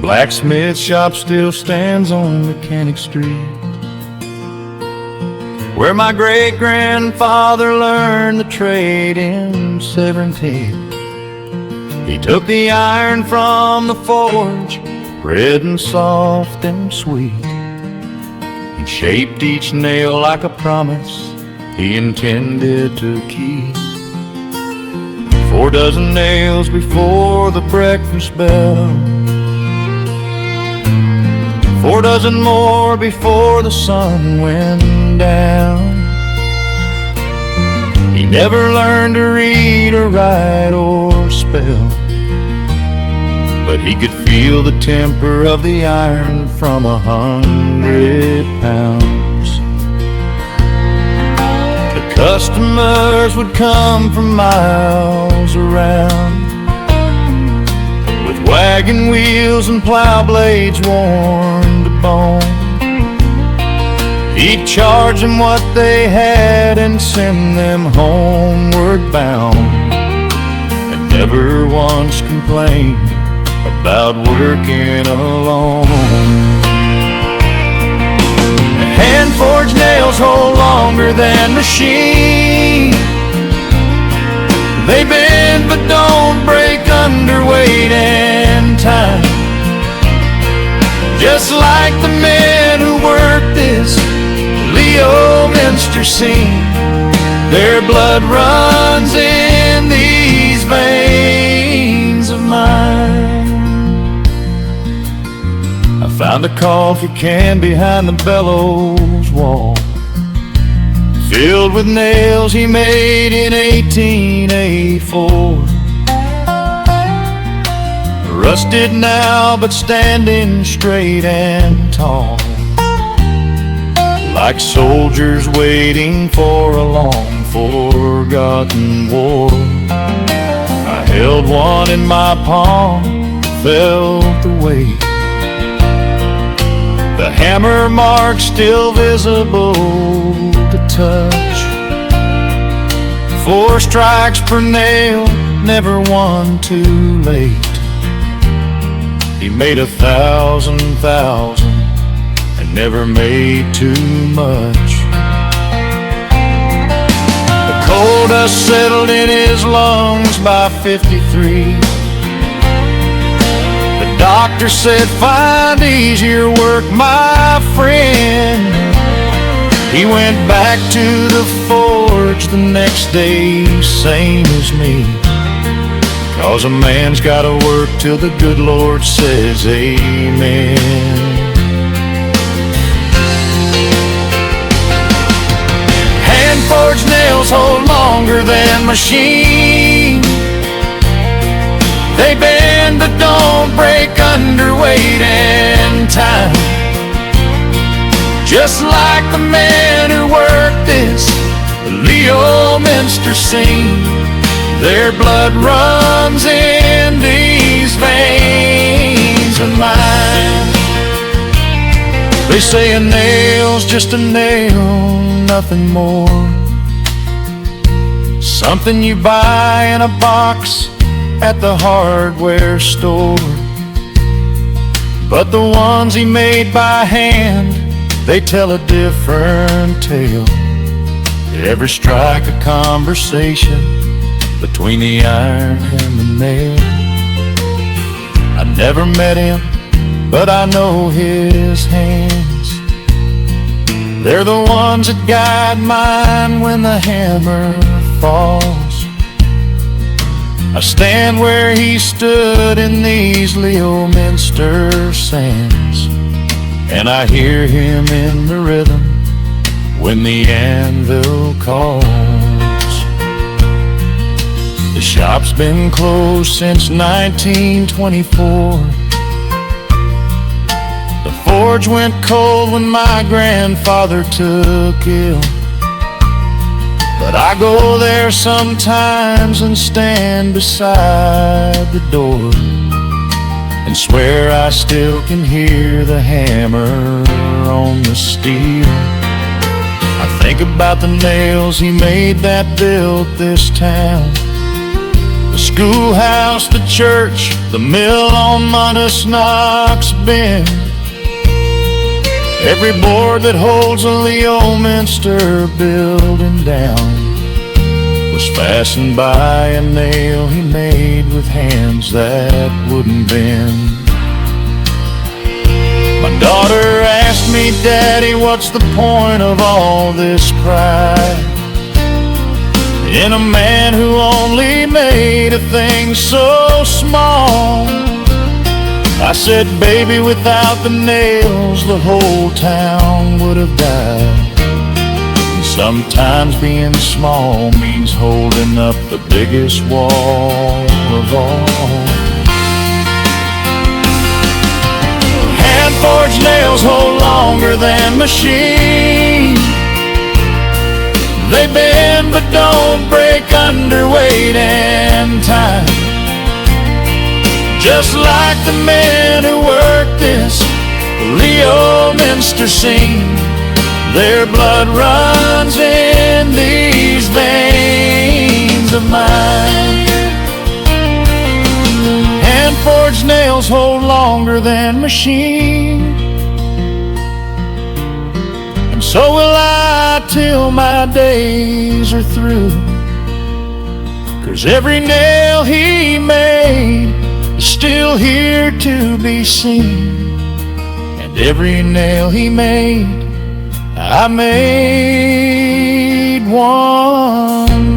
blacksmith shop still stands on Mechanic Street, where my great-grandfather learned the trade in severing teeth. He took the iron from the forge, red and soft and sweet, and shaped each nail like a promise he intended to keep. 4 dozen nails before the breakfast bell, 4 dozen more before the sun went down. He never learned to read or write or spell, but he could feel the temper of the iron from 100 pounds. The customers would come from miles around, with wagon wheels and plow blades worn to bone. He'd charge them what they had and send them homeward bound, and never once complained about working alone. Hand-forged nails hold longer than machine. They bend but don't break under weight and time. Just like the men who work this Leominster scene, their blood runs in these veins of mine. I found a coffee can behind the bellows wall, filled with nails he made in 1884. Rusted now, but standing straight and tall, like soldiers waiting for a long forgotten war. I held one in my palm, felt the weight, the hammer mark still visible to touch. 4 strikes per nail, never one too late. He made 1,000 and never made too much. The coal dust settled in his lungs by 53. The doctor said, find easier work, my friend. He went back to the forge the next day, same as me, 'cause a man's gotta work till the good Lord says amen. Hand-forged nails hold longer than machine. They bend but don't break under weight and time. Just like the men who work this Leominster scene, their blood runs in these veins of mine. They say a nail's just a nail, nothing more. Something you buy in a box at the hardware store. But the ones he made by hand, they tell a different tale. Every strike a conversation between the iron and the nail. I never met him, but I know his hands. They're the ones that guide mine when the hammer falls. I stand where he stood in these Leominster sands, and I hear him in the rhythm when the anvil calls. The shop's been closed since 1924. The forge went cold when my grandfather took ill, but I go there sometimes and stand beside the door and swear I still can hear the hammer on the steel. I think about the nails he made that built this town, The schoolhouse, the church, the mill on Monoosnoc's bend. Every board that holds a Leominster building down was fastened by a nail he made with hands that wouldn't bend. My daughter asked me, Daddy, what's the point of all this pride in a man who only made a thing so small? I said, baby, without the nails, the whole town would have died. And sometimes being small means holding up the biggest wall of all. Hand-forged nails hold longer than machine. They bend but don't break under weight and time. Just like the men who work this Leominster scene, their blood runs in these veins of mine. Hand-forged nails hold longer than machine, and so will I till my days are through. 'Cause every nail he made is still here to be seen, and every nail he made, I made one